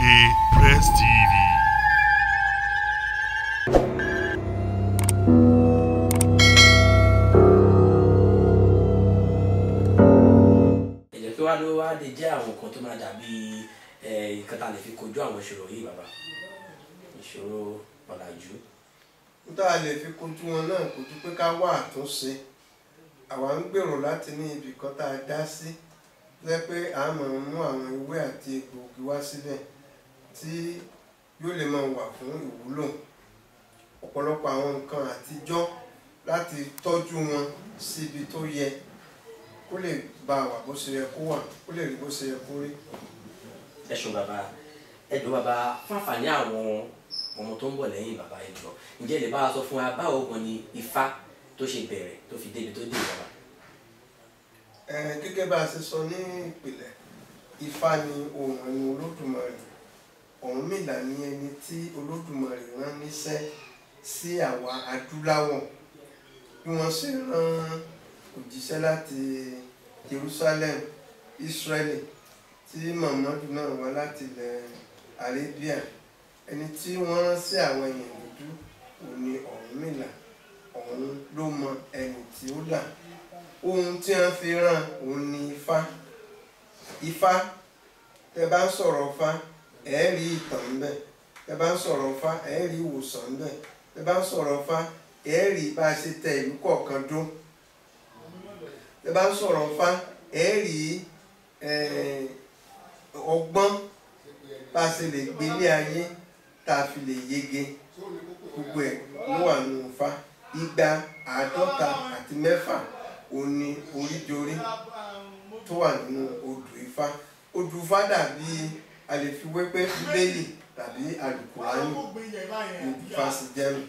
Ìṣẹ̀ṣe Press TV. Ẹ̀jẹ̀ pé wá ló wá lè jẹ́ àwọn nǹkan tó máa dàbí nǹkan tá a lè fi kojú àwọn ìṣòro yìí bàbá, ìṣòro ọ̀làjú. Tá a lè fi kojú wọn náà kò ju pé ká wá àtúnṣe. Àwa ń gbèrò láti ní ibì kan tá a dá sí jẹ́ pé a máa mú àwọn ewé àti egbòogi wá síbẹ̀ tí yóò lè máa wà fún ìwúlò ọ̀pọ̀lọpọ̀ àwọn nǹkan àtijọ́ láti tọ́jú wọn síbi tó yẹ kó lè bá wà bó ṣe yẹ kó wà kó lè rí bó ṣe yẹ kó rí. Ẹ ṣeun bàbá, ẹ jọ̀ọ́ bàbá, fún àǹfààní àwọn ọmọ tó ń bọ̀ lẹ́yìn bàbá, ẹ jọ̀ọ́ ǹjẹ́ lè bá wa sọ fún wa báwo gan ni Ifá tó ṣe bẹ̀rẹ̀ tó fi débi tó dé bàbá? Gẹ́gẹ́ bá a ṣe sọ ní ìpìlẹ̀, Ifá ni ohun ẹnu Olódùmarè. Ọ̀rúnmìlà ni ẹni tí Olódùmarè rán níṣẹ́ sí àwa adúláwọ̀ bí wọ́n ṣe rán òjíṣẹ́ láti Jerusalem, Israeli, tí Muhammadu náà wá láti ilẹ̀ Arabia. Ẹni tí wọ́n rán sí àwọn èèyàn dúdú òun ni Ọ̀rúnmìlà. Òun ló mọ ẹni tí ó là. Ohun tí wọ́n fi rán òun ni Ifá. Ifá, tẹ́ bá ń sọ̀rọ̀ Ifá, ẹ rí ìtàn ńbẹ̀. Tẹ́ bá ń sọ̀rọ̀ Ifá, ẹ rí ìwòsàn ńbẹ̀. Tẹ́ bá ń sọ̀rọ̀ Ifá, ẹ rí bá a ṣe tẹ ìlú kọ̀ọ̀kan dó. Tẹ́ bá ń sọ̀rọ̀ Ifá, ẹ rí ọgbọ́n bá a ṣe lè gbélé ayé tá a fi lè yege. Gbogbo ẹ̀ ló wà nínú Ifá. Igba, àádọ́ta àti mẹ́fà òun ni oríjorí tó wà nínú odù Ifá. Odù Ifá dàbí a lè fi wé pé Bíbélì tàbí Àlùkùránì ní Ifá sì jẹ́ mi.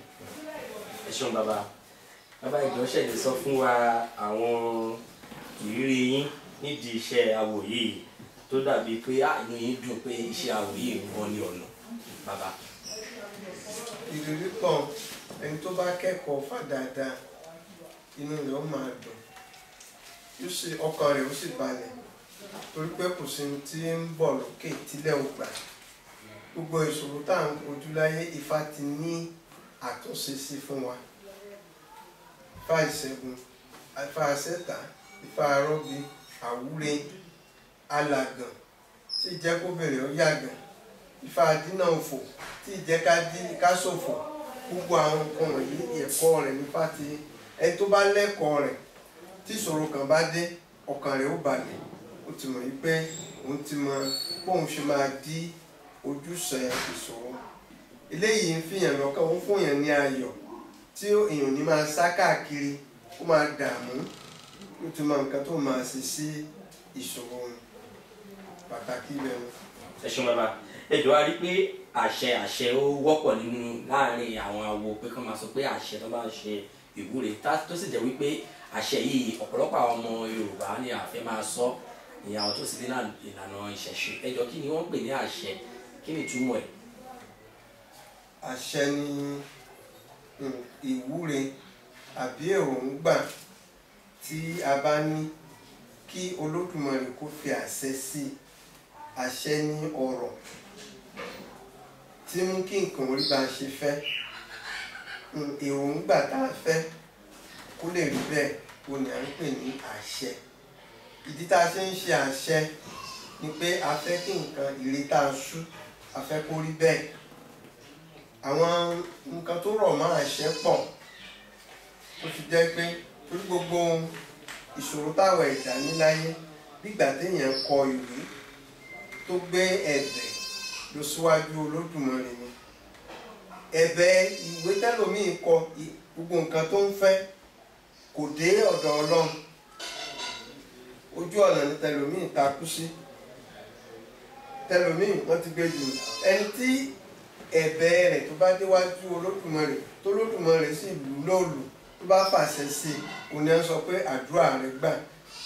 Ẹ ṣeun bàbá, bàbá ìjọsẹ̀ lè sọ fún wa àwọn ìrírí yín nídìí iṣẹ́ awo yìí tó dàbí pé inú yín dùn pé iṣẹ́ awo yìí ń bọ́ ní ọ̀nà bàbá. Ìrírí pọ̀. Ẹni tó bá kẹ́kọ̀ọ́ Ifá dáadáa inú rẹ̀ ó máa dùn, ọkàn rẹ̀ ó sì balẹ̀ torí pé kò sí ohun tí ń bọ̀ lókè tílẹ̀ ò gbà. Gbogbo ìṣòro tá à ń kojú láyé Ifá ti ní àtúnṣe sí fún wa. Ifá ìṣẹ́gun, Ifá asẹ́ta, Ifá arọ́bí, àwúre, alàgàn tí ìjẹ́ kó bẹ̀rẹ̀ ó yàgàn, Ifá adínà òfò tí ìjẹ́ ká ṣòfò. Gbogbo àwọn nǹkan wọ̀nyí ẹ̀kọ́ rẹ̀ nípa ti ẹni tó bá lẹ́kọ̀ọ́ rẹ̀ tí ìṣòro kan bá dé ọkàn rẹ̀ ó balẹ̀. Ó ti mọ̀ wípé òun ti mọ bóun ṣe máa dí ojúṣe ìṣòro. Eléyìí ń fìyàn lọ́kàn, ó ń fún yàn ní ayọ̀ tí èèyàn ní máa sá káàkiri ó máa dààmú. Ó ti mọ nǹkan tó máa ṣe sí ìṣòro pàtàkì bẹ́ẹ̀. Ẹ ṣeun bàbá, ẹ jọ̀ọ́ a rí pé àṣẹ ó wọ́pọ̀ nínú láàrin àwọn awo pé kán máa sọ pé àṣẹ tó bá ń ṣe ìwúre tó sì jẹ́ wípé àṣẹ yìí ọ̀pọ̀lọpọ̀ àwọn ọmọ Yorùbá ni àfẹ́ máa sọ ìyẹn àwọn tó sì ní ìlànà ìṣẹ̀ṣe. Ẹ jọ̀ọ́ kí ni wọ́n pè ní àṣẹ, kí ni ìtumọ̀ ẹ̀? Àṣẹ ni ìwúre àbí èròǹgbà tí a bá ní kí Olódùmarè kó fi àṣẹ sí. Àṣẹ ni ọ̀rọ̀ tí mú kí nǹkan orí bá ṣe fẹ́. Èròǹgbà tá a fẹ́ kó lè rí bẹ́ẹ̀ ó ní à ń pè ní àṣẹ. Ìdí tá a ṣe ń ṣe àṣẹ ni pé a fẹ́ kí nǹkan ire tá a ṣú a fẹ́ kó rí bẹ́ẹ̀. Àwọn nǹkan tó rọ̀ mọ́ àṣẹ pọ̀ tó fi jẹ́ pé torí gbogbo ìṣòro táwọn ẹ̀dá ní láyé nígbà téèyàn kọ ìwé tó gbé ẹ̀bẹ̀ lọ síwájú Olódùmarè ni. Ẹ̀bẹ̀ ìwé tẹ́lòmíì kọ gbogbo nǹkan tó ń fẹ́ kò dé ọ̀dọ̀ Ọlọ́run. Ojú ọ̀nà ni tẹ́lòmíì takú sí. Tẹ́lòmíì wọ́n ti gbé jù. Ẹni tí ẹ̀bẹ̀ rẹ̀ tó bá déwájú Olódùmarè tó Olódùmarè sì lù lóòlù tó bá fàṣẹ sí i òun ni wọ́n sọ pé àdúrà rẹ̀ gbà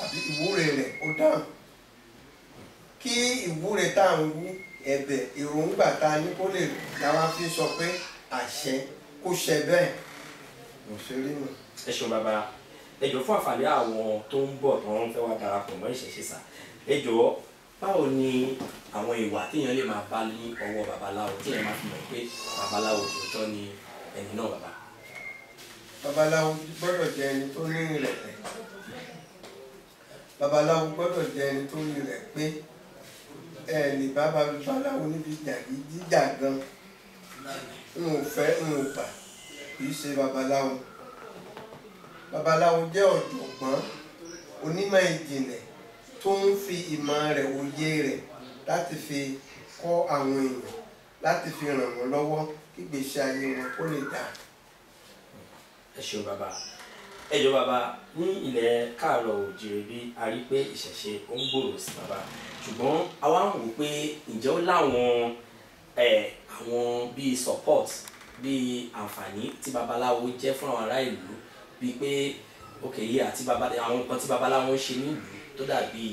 àbí ìwúre rẹ̀ ó dáhùn. Kí ìwúre tá à ń wú ẹ̀bẹ̀ èròǹgbà tá a ní kó lè làwa fi sọ pé àṣẹ kó ṣẹ bẹ́ẹ̀. Mo ṣe rí nù. Ẹ ṣeun bàbá, ẹ jọ̀ọ́ fún àǹfààní àwọn tó ń bọ̀ tó ń fẹ́ wá darapọ̀ mọ́ ìṣẹ̀ṣe sà, ẹ jọ̀ọ́ báwo ni àwọn ìwà téèyàn lè máa bá ní ọwọ́ babaláwo téèyàn máa fi mọ̀ pé babaláwo tòótọ́ ni ẹni náà bàbá? Babaláwo gbọ́dọ̀ jẹ́ ẹni tó ní ìrẹ̀lẹ̀. Babaláwo gbọ́dọ̀ jẹ́ ẹni tó ní ìrẹ̀ pé ẹ lè bá babaláwo níbi jàgídíjàgan. N ò fẹ́ n ò gbà, kì í ṣe babaláwo. Babaláwo jẹ́ ọ̀jọ̀gbọ́n onímọ̀ ìjìnlẹ̀ tó ń fi ìmọ̀ rẹ̀ òye rẹ̀ láti fi kọ́ àwọn èèyàn, láti fi ràn wọ́n lọ́wọ́ kí ìgbésí ayé wọn kó lè dáa. Ẹ ṣeun bàbá. Ẹ jọ̀ọ́ bàbá, ní ilẹ̀ káàárọ̀ oòjíire bí a rí pé ìṣẹ̀ṣe ó ń gbòòrò sí bàbá, ṣùgbọ́n a wá ń wò pé ǹjẹ́ ó láwọn àwọn bíi support bíi àǹfààní tí babaláwo jẹ́ fún àwọn ará ìlú, bíi pé òkè yìí àti àwọn nǹkan tí babaláwo ń ṣe nílùú tó dàbí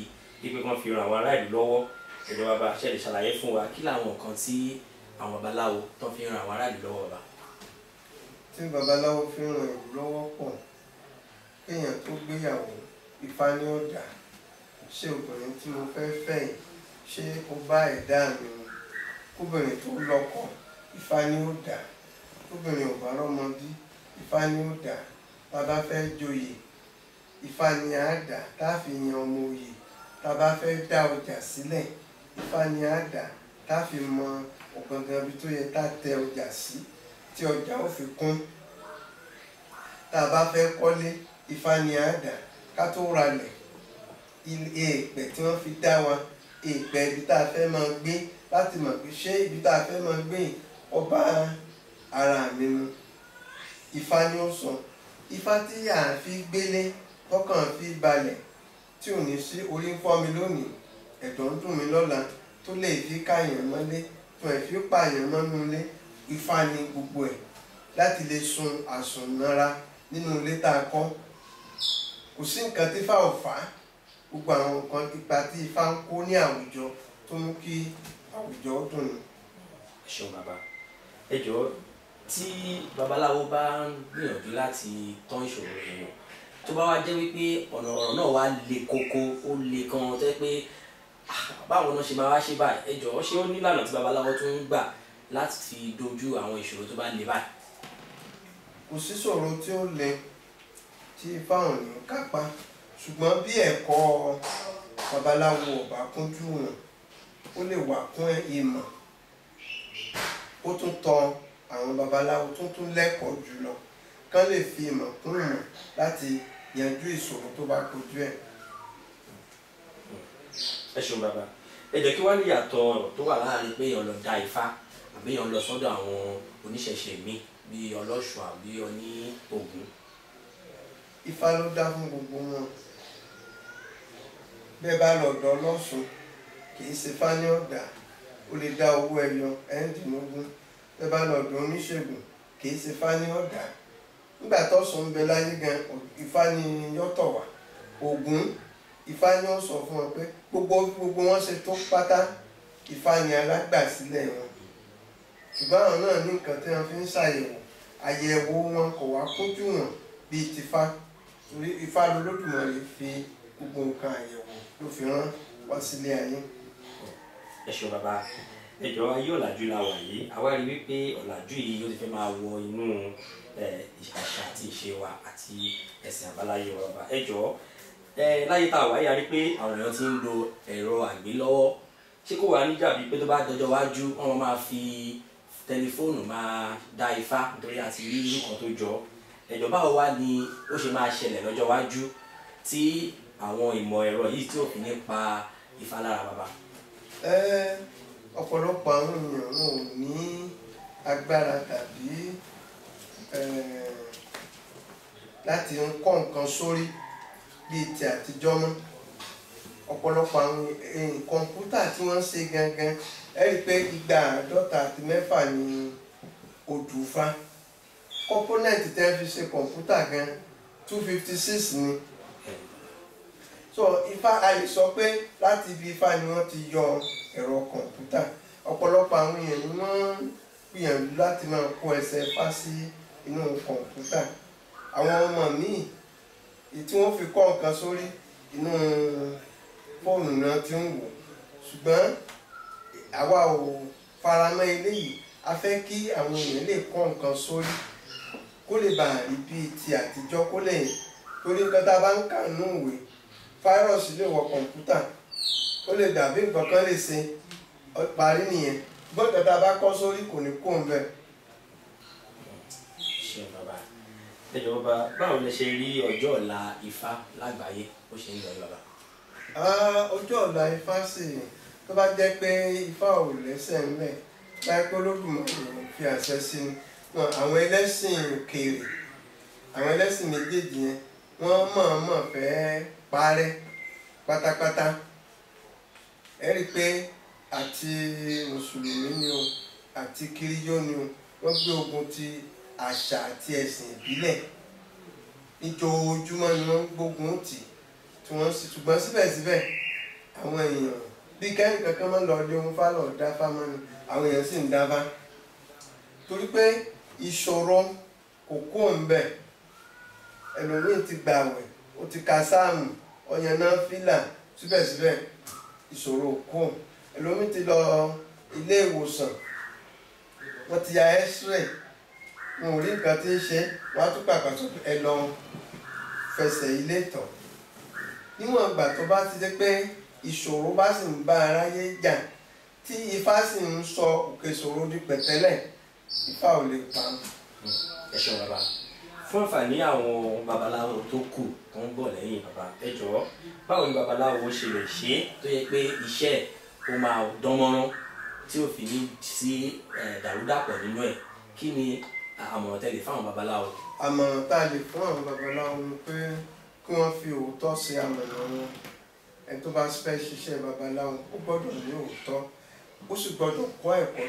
pípé kan fi ran àwọn ará ìlú lọ́wọ́. Ẹ jọ̀ọ́ bàbá, ṣé lè ṣàlàyé fún wa kí làwọn nǹkan tí àwọn babaláwo tó fi ran àwọn ará ìlú lọ́wọ́ bàbá? Tí babaláwo fi ràn ìlú lọ́wọ́ pọ̀, kéèyàn tó gbéyàwó, Ifá ní ó dà. Ṣé obìnrin tí mo fẹ́ fẹ́ yìí, ṣé ó bá ẹ̀dá mi mu? Kóbìnrin tó lọ́kọ, Ifá ní ó dà. Kóbìnrin ò bá rọ́mọ bí, Ifá ní ó dà. Tá bá fẹ́ joyè, Ifá ní á dà tá fi yan ọmọ oyè. Tá bá fẹ́ dá ọjà sílẹ̀, Ifá ní á dà tá fi mọ ọ̀gangan ibi tó yẹ tá tẹ ọjà sí tí ọjà ó fi kún. Tá bá fẹ́ kọ́lé, Ifá ní á dà ká tó ralẹ̀. Èèpẹ̀ tí wọ́n fi dá wa, èèpẹ̀ ibi tá a fẹ́ máa gbé, láti mọ̀ pé ṣé ibi tá a fẹ́ máa gbé ó bá ara mi mu. Ifá ní ó sọ. Ifá tí à ń fi gbélé tọ́kàn fi balẹ̀, tí ò ní sí orí ń fọ́ mi lónìí, ẹ̀dọ̀ ń dùn mí lọ́la, tó lè fi káyàn mọ́lé, tó ẹ̀ fi pààyàn mọ́nú ilé. Ifá ní gbogbo ẹ̀ láti lè sun àsùnnára nínú ilé tá a kọ́. Kò sí nǹkan tí Ifá ò fà á. Gbogbo àwọn nǹkan ipa tí Ifá ń kó ní àwùjọ tó mú kí àwùjọ dùn ní. Ẹ ṣeun bàbá. Ẹ jọ̀ọ́, tí babaláwo bá ń gbìyànjú láti tán ìṣòro èèyàn, tó bá wá jẹ́ wípé ọ̀rọ̀ náà wá le koko, ó le kan tó jẹ́ pé báwo náà ṣe máa wá ṣe báyìí, ẹ jọ̀ọ́ ṣé ó nílànà tí babaláwo tún ń gbà láti fi dojú àwọn ìṣòro tó bá le báyìí? Kò sí ìṣòro tí ó le tí Ifá ò ní kápá, ṣùgbọ́n bí ẹ̀kọ́ babaláwo ò bá kúnjú wọn, ó lè wà kún ìmọ̀. Ó tún tọ àwọn babaláwo tó tún lẹ́kọ̀ọ́ jùlọ kán lè fi ìmọ̀ kún ìmọ̀ láti yanjú ìṣòro tó bá kojú ẹ̀. Ẹ ṣeun bàbá. Ẹ jẹ́ kí wá ní ìyàtọ̀ ọ̀rọ̀ tó wà láàrin pé èèyàn lọ dá Ifá àbí èèyàn lọ sọ́dọ̀ àwọn oníṣẹ̀ṣe míì bíi Ọlọ́ṣun àbí Ọní Ògún? Ifá ló dá fún gbogbo wọn. Bẹ́ẹ̀ bá lọ́dọ̀ Ọlọ́ṣun, kì í ṣe Ifá ní ọ̀dà, ó lè dá owó ẹyọ ẹ̀ẹ́dínlógún. Bẹ́ẹ̀ bá lọ́dọ̀ oníṣègùn, kì í ṣe Ifá ní ọ̀dà. Nígbà t'Ọ̀ṣun ń bẹ láyé gan, Ifá ní yọ́tọ̀ wá. Ògún, Ifá ní ó sọ fún wọn pé gbogbo wọn ṣe tó pátá, Ifá ní alágbàsílẹ̀ wọn. Ṣùgbọ́n àwọn náà ní nǹkan tí wọ́n fi ń ṣàyẹ̀wò, àyẹ̀wò wọn kò wá kúnjú wọn bíi tìfá. Torí Ifá l'Olódùmarè fi gbogbo nǹkan àyẹ̀wò ló fi rán wá sílé ayé. Ẹ ṣeun bàbá. Ẹ jọ̀ọ́, ayé ọ̀làjú la wà yìí, àwa rí wípé ọ̀làjú yìí ó ti fẹ́ máa wọ inú àṣà àti ìṣe wa àti ẹ̀sìn àbáláyé wa bàbá. Ẹ jọ̀ọ́, láyé tá a wáyé a rí pé àwọn èèyàn ti ń lo ẹ̀rọ àgbélọ́wọ́. Ṣé kò wá níjà bíi pé tó bá dọjọ́ wájú wọ́n máa fi tẹlifóònù máa dá Ifá nítorí àti rí irú kan tó jọ? Ẹ jọ̀ọ́, báwo wá ni ó ṣe máa ṣẹlẹ̀ lọ́jọ́ wájú tí àwọn ìmọ̀ ẹ̀rọ yìí tí ò fi ní pa Ifá lára bàbá? Ọ̀pọ̀lọpọ̀ àwọn èèyàn wọn ò ní agbára tàbí láti kọ́ nǹkan sórí bíi ti àtijọ́ mọ́. Ọ̀pọ̀lọpọ̀ àwọn kọ̀ǹpútà tí wọ́n ṣe gangan, ẹ rí i pé 256 ni Odùfá. Kọ́pọ́nẹ́ẹ̀tì tẹ́ fi ṣe kọ̀ǹpútà gan 256 ni. So Ifá, a lè sọ pé láti ibi Ifá ni wọ́n ti yọ ẹ̀rọ kọ̀ǹpútà. Ọ̀pọ̀lọpọ̀ àwọn èèyàn ni wọ́n gbìyànjú láti máa kó ẹsẹ̀ Ifá sí inú kọ̀ǹpútà. Àwọn ọmọ míì tí wọ́n fi kọ́ nǹkan sórí inú fóònù náà ti ń wò. ṣùgbọ́n àwa ò faramọ́ eléyìí. A fẹ́ kí àwọn èèyàn lè kọ́ nǹkan sórí kó lè bàa rí bíi ti àtijọ́, kó lè torí nǹkan tá a bá ń kà nínú ìwé fáírọ̀sì lè wọ kọ̀ǹpútà ó lè dàbí nǹkan kan lè ṣe parí nìyẹn gbọ́dọ̀ tá a bá kọ́ sórí kò ní kó ń bẹ̀. ṣé bàbá ẹjọ́ bàbá báwo lẹ ṣe rí ọjọ́ ọ̀la Ifá lágbàáyé ó ṣe ń lọ bàbá. ọjọ́ ọ̀la Ifá sì tó bá jẹ́ pé Ifá ò lẹ́sẹ̀ ńlẹ̀ láì pé Olódùmarè fi àṣẹ sí ni àwọn ẹlẹ́sìn òkèèrè àwọn ẹlẹ́sìn méjèèjì yẹn wọ́n mọ̀ọ́mọ̀ fẹ́ parẹ́ pátápátá. Ẹ rí i pé àti mùsùlùmí ni o àti kiriyó ni o wọ́n gbé ogun ti àṣà àti ẹ̀sìn ìbílẹ̀ níjoojúmọ́ ni wọ́n gbógun tì tí wọ́n sì ṣùgbọ́n síbẹ̀síbẹ̀ àwọn èèyàn bí kẹ́hìn kankan máa ń lọ lé ohun fálọ̀ dá fámọ́ ni àwọn èèyàn sì ń dábàá torí pé ìṣòro kò kó ń bẹ̀. Ẹlòmíì ti gbàwẹ̀ ó ti ka sáàmù ọyàn náà fílà síbẹ̀síbẹ̀ ìṣòro kò. Ẹlòmíì ti lọ ilé ìwòsàn wọ́n ti ya x-ray wọn ò rí nǹkan tí ń ṣe wọ́n á tún pàpà tó ẹ lọ fẹsẹ̀ ilé tọ̀. Níwọ̀n ìgbà tó bá ti dé pé ìṣòro bá sì ń bá aráyé jà tí Ifá sì ń sọ òkè ìṣòro di pẹ̀tẹ́lẹ̀ Ifá ò lè pa. ẹ ṣeun bàbá fún àǹfààní àwọn babaláwo tó kù tó ń bọ̀ lẹ́yìn bàbá ẹ jọ̀ọ́ báwo ni babaláwo ṣe lè ṣe é tó yẹ pé iṣẹ́ ó máa dán mọ́rán tí ò fi ní sí dàrúdàpọ̀ nínú ẹ̀ kí ni àmọ̀ràn tẹ́ lè fáwọn babaláwo. Àmọ̀ràn tá a lè fún àwọn babaláwo ni pé kí wọ́n fi òótọ́ ṣe àmọ̀nà wọn. Ẹni tó bá fẹ́ ṣiṣẹ́ babaláwo ó gbọ́dọ̀ ní òótọ́ ó sì gbọ́dọ̀ kọ́ ẹ̀kọ́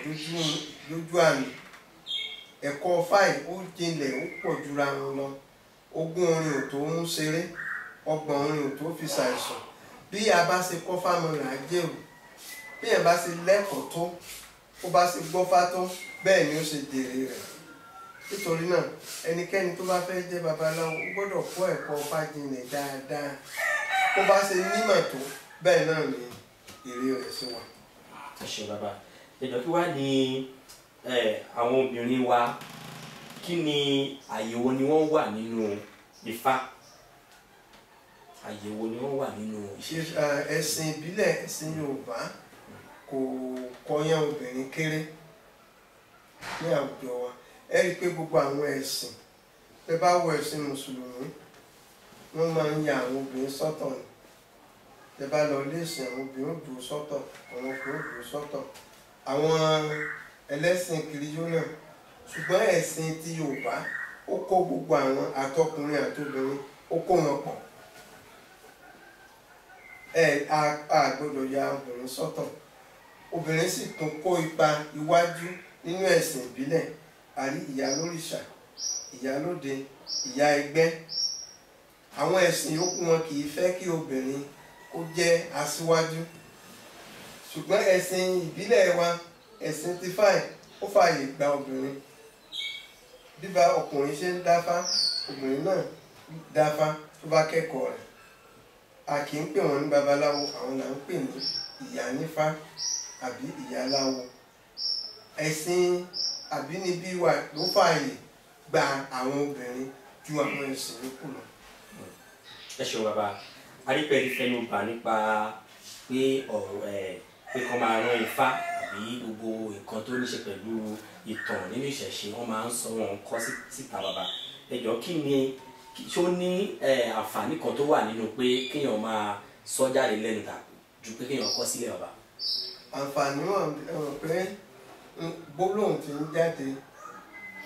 lójú àmì. Ẹ̀kọ́ fáì ó jinlẹ̀ ó pọ̀ jura wọn lọ. Ogún orin ò tó mú ṣeré, ọgbọ̀n orin ò tó fi ṣàìsàn. Bí a bá ṣe kọ́ fámọ̀nà àjẹrò bí ẹ̀ bá ṣe lẹ́kọ̀ọ́ tó ó bá ṣe gbọ́fá tó bẹ́ẹ̀ ni ó ṣe jèrè rẹ̀. Nítorí náà ẹnikẹ́ni tó bá fẹ́ jẹ́ babaláwo ó gbọ́dọ̀ kọ́ ẹ̀kọ́ fájinlẹ̀ dáadáa. Bó bá ṣe nímọ̀ tó bẹ́ẹ̀ náà ni èrè rẹ̀ ṣe wà. ẹ ṣe bàbá ẹjọ́ kí wá ní àwọn obìnrin wa kí ni àyèwò ni wọ́n wà nínú Ifá àyèwò ni wọ́n wà nínú iṣẹ́. Ẹ̀sìn ìbílẹ̀ ẹ̀sìn Yorùbá kò kọyán obìnrin kéré ní àwùjọ wa. Ẹ rí i pé gbogbo àwọn ẹ̀sìn tẹ bá wọ ẹ̀sìn mùsùlùmí wọ́n máa ń ya àwọn obìnrin sọ́tọ̀ ni. Tẹ bá lọ ilé ìsìn àwọn obìnrin ó dúró sọ́tọ̀ àwọn ọkùnrin ó dúró sọ́tọ̀. Àwọn ẹlẹ́sìn kiriyó náà ṣùgbọ́n ẹ̀sìn ti Yorùbá ó kó gbogbo àwọn àtọkùnrin àtobìnrin ó kó wọn pọ̀. A gbọ́dọ̀ ya obìnrin sọ́tọ̀. Obìnrin sì tún kó ipa iwájú nínú ẹ̀sìn ìbílẹ̀. A rí ìyálórìṣà ìyálóde ìyá ẹgbẹ́. Àwọn ẹ̀sìn yòókù wọn kì í fẹ́ kí obìnrin kó jẹ́ aṣíwájú ṣùgbọ́n ẹ̀sìn ìbílẹ̀ wa ẹ̀sìn ti fáì ó fààyè gba obìnrin. Bí bá ọkùnrin ṣe ń dáfá obìnrin náà dáfá tó bá kẹ́kọ̀ọ́ rẹ̀. A kì í pè wọ́n ní babaláwo àwọn là ń pè ní ìyá nífá àbí ìyá láwo. Ẹ̀sìn àbínibí wa ló fààyè gba àwọn obìnrin ju àwọn ẹ̀sìn yòókù lọ. ẹ ṣeun bàbá arípẹ́ẹ́rì fẹnu bà nípa pé ọ̀rọ̀ pé kọ́ máa rán Ifá àbí gbogbo nǹkan tó ní ṣe pẹ̀lú ìtàn nínú ìṣẹ̀ṣe wọ́n máa ń sọ wọn kọ́ síta bàbá ẹ jọ̀ọ́ kí ni ṣó ní àǹfààní kan tó wà nínú pé kéèyàn máa sọ jáde lẹ́nu tà ju pé kéèyàn kọ́ sílẹ̀ bàbá. Àǹfààní wà pé gbólóhùn tí ń jáde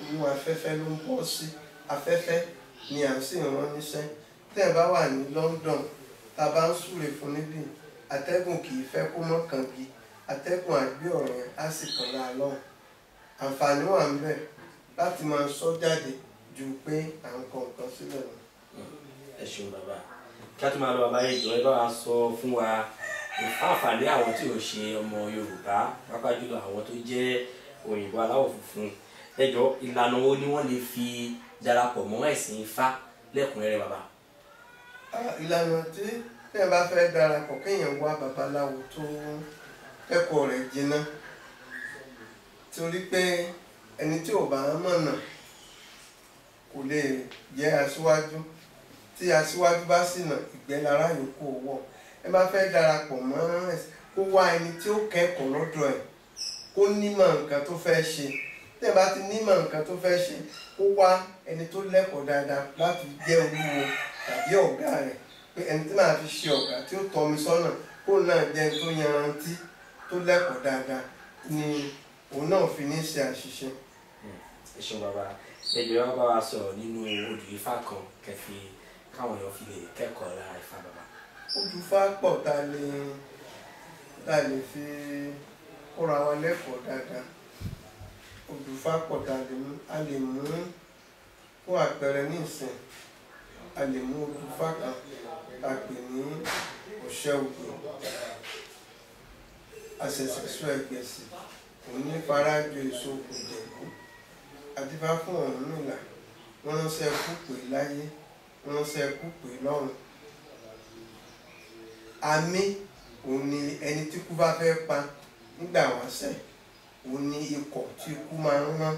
inú afẹ́fẹ́ ló ń bọ́ sí afẹ́fẹ́ ni à ń sì rán níṣẹ́. Tẹ́ ẹ bá wà ní London tá a bá ń súre fún níbí atẹ́gùn kì í fẹ́ kó mọ́ kàngi atẹ́gùn àgbé ọ̀rọ̀ yẹn á sì kàn láà lọ́hùn. Àǹfààní wà ń bẹ láti máa sọ jáde ju pé à ń kọ nǹkan sílẹ̀ lọ. ẹ ṣeun bàbá kí a tún máa lọ bàbá yẹn jọ ẹ bá wa sọ fún wa àǹfààní àwọn tí ò ṣe ọmọ Yorùbá pàápàá jùlọ àwọn tó jẹ́ òyìnbó aláwọ̀ funfun ẹ jọ̀ọ́ ìlànà wo ni wọ́n lè fi darapọ̀ mọ́ ẹ̀sìn Ifá lẹ́kùnrẹ́rẹ́ bàbá. Ìlànà tí téèyàn bá fẹ́ darapọ̀ kéèyàn wá babaláwo tó kẹ́kọ̀ọ́ rẹ̀ jiná torí pé ẹni tí ò bá mọ̀nà kò lè jẹ́ aṣíwájú tí aṣíwájú bá ṣìnà ìgbẹ́ lára yòókù wọ̀ ẹ bá fẹ́ darapọ̀ mọ́ kó wá ẹni tí ó kẹ́kọ̀ọ́ lọ́dọ̀ ẹ̀ kó nímọ̀ nǹkan tó fẹ́ ṣe tí ẹ bá ti nímọ̀ nǹkan tó fẹ́ ṣe kó wá ẹni tó lẹ́kọ̀ọ́ dáadáa láti jẹ́ olúwo tàbí ọ̀gá rẹ̀ pé ẹni tí màá fi ṣe ọ̀gá tí ó tọ́ mi sọ́nà kó náà jẹ́ ẹni tó yanrantí tó lẹ́kọ̀ọ́ dáadáa ni òun náà fi ní ṣe àṣìṣe. ẹ ṣeun bàbá ẹgbẹ́ wa bá wa sọ̀rọ̀ nínú odù Ifá kan kẹfì káwọn èèyàn fi lè kẹ́kọ̀ọ́ lára Ifá bàbá. Odù Ifá pọ̀ tá a lè fi kóra wa lẹ́kọ̀ọ́ dáadáa. Odù Ifá pọ̀ tá a lè mú fún àpẹẹrẹ ní ìsìn a lè mú odù Ifá kan a pè ní ọ̀ṣẹ́ ògbè àṣẹ̀ṣẹ̀ṣọ ẹgbẹ̀sì òní farajọ èso òjẹ̀kú àdífá fún Ọ̀rúnmìlà wọ́n ránṣẹ́ kú pè láyé wọ́n ránṣẹ́ kú pè lọ́run. Àmì òun ni ẹni tí ikú bá fẹ́ pa nígbà wáṣẹ̀ òun ni ikọ̀ tí ikú máa ń rán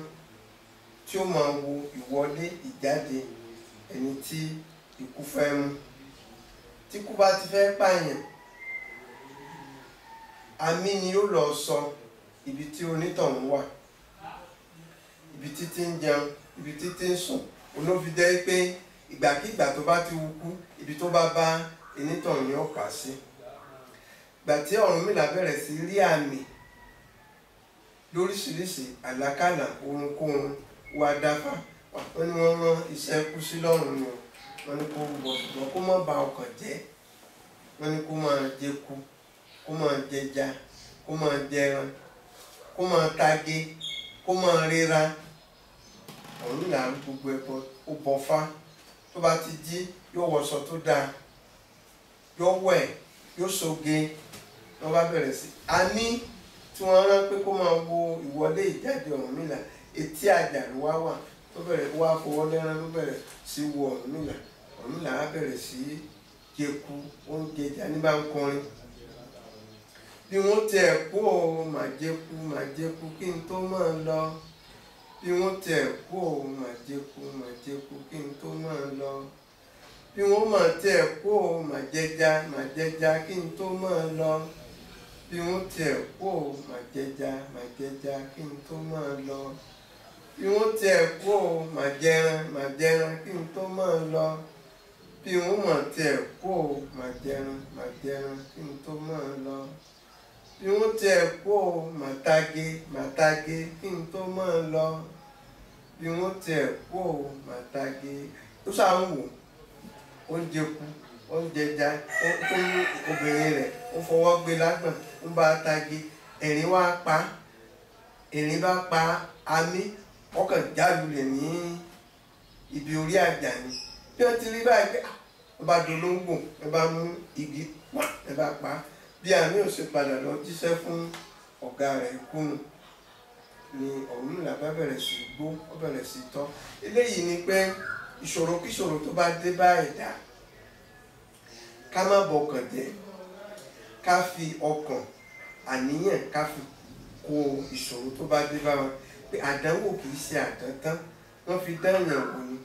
tí ó máa wo ìwọlé ìjáde ẹni tí ikú fẹ́ mú. Tí ikú bá ti fẹ́ pààyàn àmì ni ó lọ sọ ibi tí onítọ̀hún wà, ibi títí ń jẹun, ibi títí ń sùn. Olófin jẹ́ pé ìgbàkígbà tó bá ti wukú ibi tó bá bá onítọ̀hún ni ó pa sí. Ìgbà tí Ọ̀rúnmìlà bẹ̀rẹ̀ sí rí àmì lóríṣiríṣi àlákàlà ohunkóhun wá dáfá wọ́n ní wọ́n rán iṣẹ́ kú sí lọ́rùn ni wọ́n ní kó bọ̀ ṣùgbọ́n kó má ba ọkàn jẹ́ wọ́n ní kó máa jẹku kó máa jẹja kó máa jẹran kó máa tage kó máa ríra. Ọ̀rúnmìlà gbogbo ẹbọ ó bọfá tó bá ti jí yóò wọṣọ tó dáa yóò wẹ̀ yóò ṣoge wọ́n bá bẹ̀rẹ̀ sí àní tí wọ́n rán pé kó máa wo ìwọlé ìjáde Ọ̀rúnmìlà etí àjà ló wá wà tó bẹ̀rẹ̀ wá fọwọ́ lẹ́rán ló bẹ̀rẹ̀ sí wo Ọ̀rúnmìlà. Ọ̀rúnmìlà á bẹ̀rẹ̀ sí jẹku oúnjẹ jà ní bá ń kọrin bí wọ́n tiẹ̀ kú o mà jẹku kí n tó máa lọ bí wọ́n tiẹ̀ kú o mà jẹku kí n tó máa lọ bí wọ́n mà tiẹ̀ kú o mà jẹja kí n tó máa lọ bí wọ́n tiẹ̀ kú o mà jẹja kí n tó máa lọ bí wọ́n tiẹ̀ kú o mà jẹran kí n tó máa lọ bí wọ́n mà tiẹ̀ kú o mà jẹran kí n tó máa lọ bí wọ́n tiẹ̀ kú o mà tage kí n tó máa lọ bí wọ́n tiẹ̀ kú o mà tage. Ó ṣáà ń wò oúnjẹ kú oúnjẹ já ó ní obìnrin rẹ̀ ó fọwọ́ gbé lágbọ̀n ń bá tage ẹ̀rín wá pa ẹ̀rín bá pa àmì ọkàn jálulẹ̀ ní ibi orí àjà ni bí wọ́n ti rí báyìí pé wọ́n bá dolóńgbò ẹ bá mú igi pa ẹ bá pa bí àmì ò ṣe padà lọ jíṣẹ́ fún ọ̀gá rẹ̀ kúnnù ni Ọ̀rúnmìlà bá bẹ̀rẹ̀ sí gbó ó bẹ̀rẹ̀ sí tọ́. Eléyìí ni pé ìṣòro kíṣòro tó bá dé bá ẹ̀dá ká má bọkàn jẹ́ ká fi ọkàn àníyàn ká fi kó ìṣòro tó bá dé bá wọn pé àdánwò kì í ṣe àdántán wọ́n fi dáyàn wò ni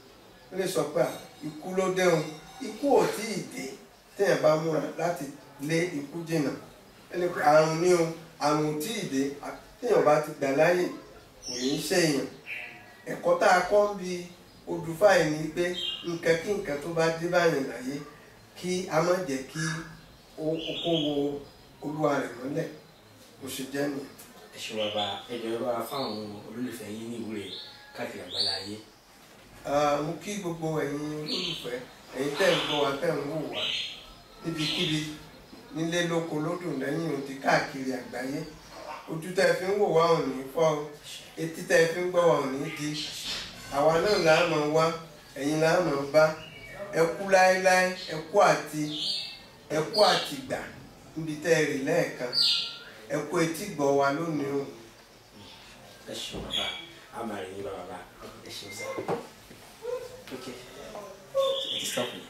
wọ́n lè sọ pé ikú ló dẹ́hùn ikú ò tí ì dé téèyàn bá múra láti lé ikú jìnnà ẹni pé àrùn ní o àrùn ò tí ì dé téèyàn bá ti gbà láyè kò ní í ṣèyàn. Ẹ̀kọ́ tá a kọ́ ń bi Odù Ifá yìí ni pé nǹkan kí nǹkan tó bá dé báyìí láyé kí a má jẹ́ kí ó kó wo olúwa rẹ̀ mọ́lẹ̀ kò ṣe jẹ́ nìyẹn. ẹ ṣe bàbá ẹjọ bá fáwọn olólùfẹ́ yín ní ìwúre káàkiri àgbàlá ayé. Mo kí gbogbo ẹ̀yin olólùfẹ́ ẹ̀yin tẹ́ ń gbọ́ wa tẹ́ ń wò wá níbikíbi nílé lóko lódò lẹ́yìn odi káàkiri àgbáyé. Ojú tẹ́ fi ń wò wá ò ní fọ́ etí tẹ́ fi ń gbọ́ wa ò ní di àwa náà là á mọ̀ wá ẹ̀yin là á mọ̀ bá ẹ kú láéláé ẹ kú àtìgbà níbi tẹ́ ẹ rì lẹ́ẹ̀kan ẹ kú etí gbọ́ wa lónìí o. ẹ ṣeun bàbá a máa rí yín bàbá ẹ ṣeun sá. ok ẹ ti stop me.